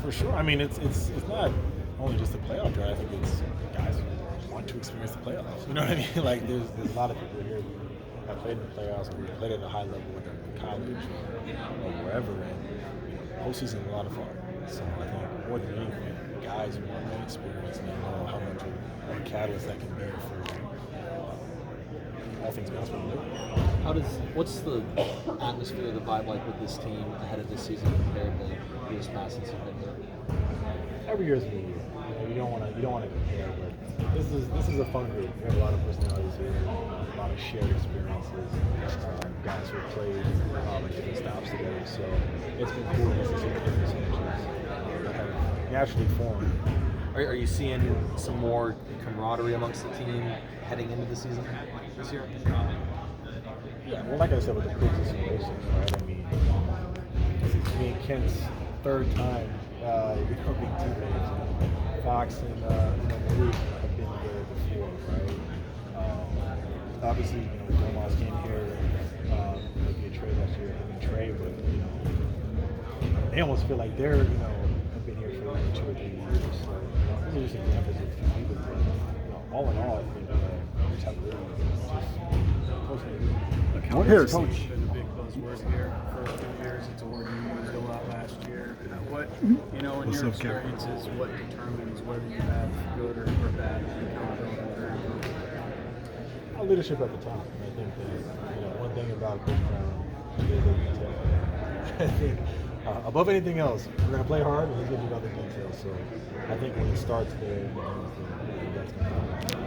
For sure. I mean, it's not only just the playoff drive. I think it's guys want to experience the playoffs. You know what I mean? Like, there's a lot of people here who have played in the playoffs or played at a high level, whether in college or wherever, and postseason is a lot of fun. So I think more than anything, guys want that experience and they know how much of a catalyst that can be for all things basketball. What's the atmosphere, the vibe like with this team ahead of this season compared to years past since you've been here? Every year is a new year. You don't want to compare, but this is a fun group. We have a lot of personalities here, a lot of shared experiences. Guys who have played at different stops together, so it's been cool to see different synergies that have naturally formed. Are you seeing some more camaraderie amongst the team heading into the season this year? Yeah, well, like I said, with the preexisting races, right? I mean, this is me and Kent's third time, being teammates. Fox and Malik have been there before, right? Obviously, Domas came here, maybe a trade last year, Trey, but they almost feel like they're, have been here for 2 or 3 years. So those are just examples of a few people. But all in all, I think we just have really just close. Harrison has been a big buzzword here for a few years. It's a word you used a lot last year. What, in your experiences, what determines whether you have good or bad accountability? Leadership at the top. And I think that one thing about Coach Brown is the detail. I think above anything else, we're going to play hard, and he's going to do other details. So I think when it starts there, that's going to happen.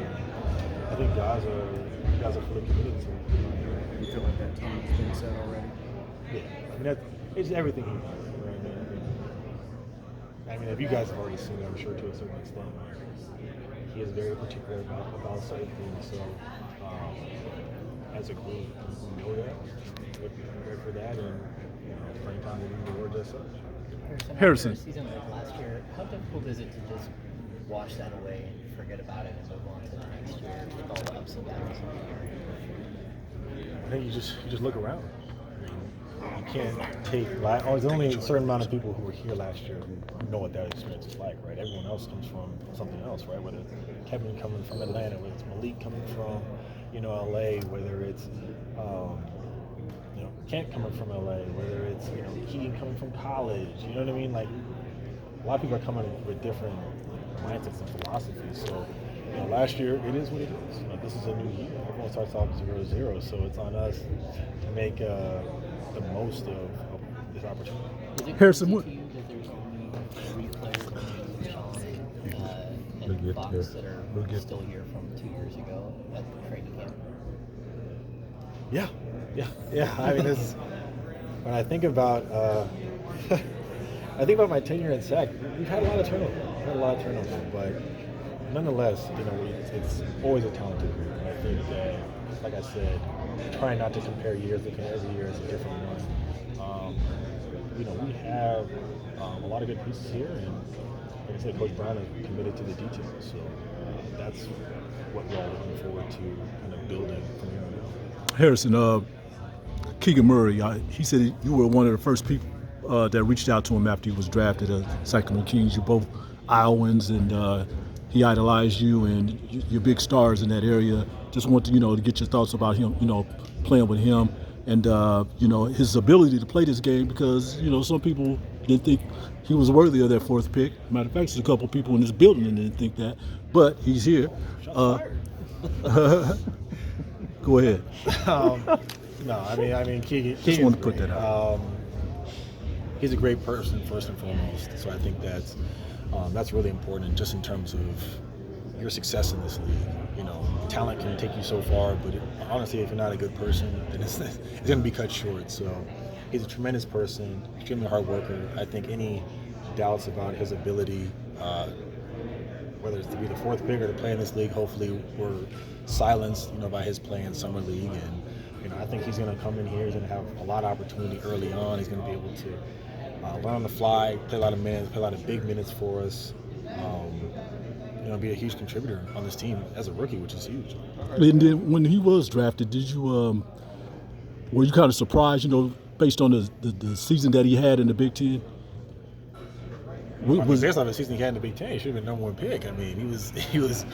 I think guys are fully committed to it. You feel like that tone has been said already? Yeah, it's everything he does. I mean, if you guys have already seen it, I'm sure to a certain extent, he is very particular about certain things. So, as a group, we know that. We're prepared for that, and playing time to do the word just such. Harrison. After a season like last year, how difficult is it to just wash that away and forget about it and move on to the next year with all the ups and downs? I think you just look around. You can't take there's only a certain amount of people who were here last year who know what that experience is like, right? Everyone else comes from something else, right? Whether it's Kevin coming from Atlanta, whether it's Malik coming from, LA, whether it's Kent coming from LA, whether it's Keegan coming from college, you know what I mean? Like, a lot of people are coming with different mindsets and philosophies. So, last year it is what it is. This is a new year. Everyone starts off 0-0, so it's on us to make the most of this opportunity. Is it Harrison, crazy to you that there's only 3 players, Sean and Fox, that are still here from 2 years ago at the training camp? Yeah. I mean, when I think about my tenure in SAC, we've had a lot of turnover. But nonetheless, it's always a talented group. And I think that, like I said, trying not to compare years, because every year is a different one. We have a lot of good pieces here, and like I said, Coach Brown is committed to the details. So that's what we're all looking forward to, kind of building from here on out. Harrison, Keegan Murray, he said you were one of the first people that reached out to him after he was drafted at Sacramento Kings. You're both Iowans, and he idolized you, and you're big stars in that area. Just want to get your thoughts about him, playing with him, and his ability to play this game, because some people didn't think he was worthy of that 4th pick. Matter of fact, there's a couple of people in this building that didn't think that, but he's here. Go ahead. No, I mean, Keegan. Just want to put that out. He's a great person, first and foremost. So I think that's really important, just in terms of your success in this league. Talent can take you so far, but honestly, if you're not a good person, then it's going to be cut short. So he's a tremendous person, extremely hard worker. I think any doubts about his ability, whether it's to be the 4th pick or to play in this league, hopefully were silenced, by his play in summer league. And I think he's going to come in here. He's going to have a lot of opportunity early on. He's going to be able to learn on the fly, play a lot of minutes, play a lot of big minutes for us. Be a huge contributor on this team as a rookie, which is huge. And then when he was drafted, did you were you kind of surprised, based on the season that he had in the Big Ten? based off the season he had in the Big Ten, he should have been #1 pick. I mean, he was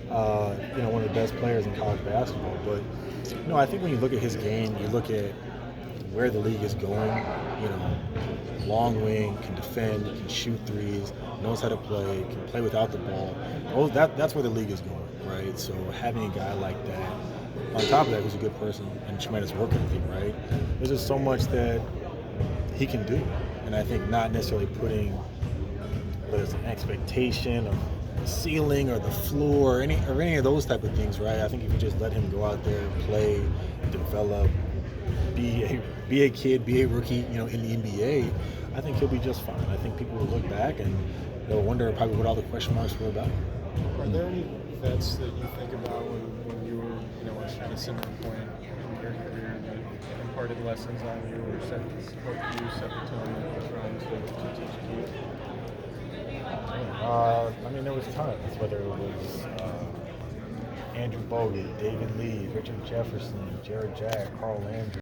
one of the best players in college basketball. But I think when you look at his game, you look at where the league is going. Long wing, can defend, can shoot threes, knows how to play, can play without the ball. That's where the league is going, right? So having a guy like that, on top of that, who's a good person and tremendous work ethic, right? There's just so much that he can do, and I think not necessarily putting whether it's an expectation or the ceiling or the floor or any of those type of things, right? I think if you just let him go out there, play, develop, be a kid, be a rookie, in the NBA, I think he'll be just fine. I think people will look back and they'll wonder probably what all the question marks were about. Are there any vets that you think about when you were, at a similar point in your career that imparted lessons on you or set the tone that you're trying to teach kids? There was tons, whether it was Andrew Bogut, David Lee, Richard Jefferson, Jared Jack, Carl Landry.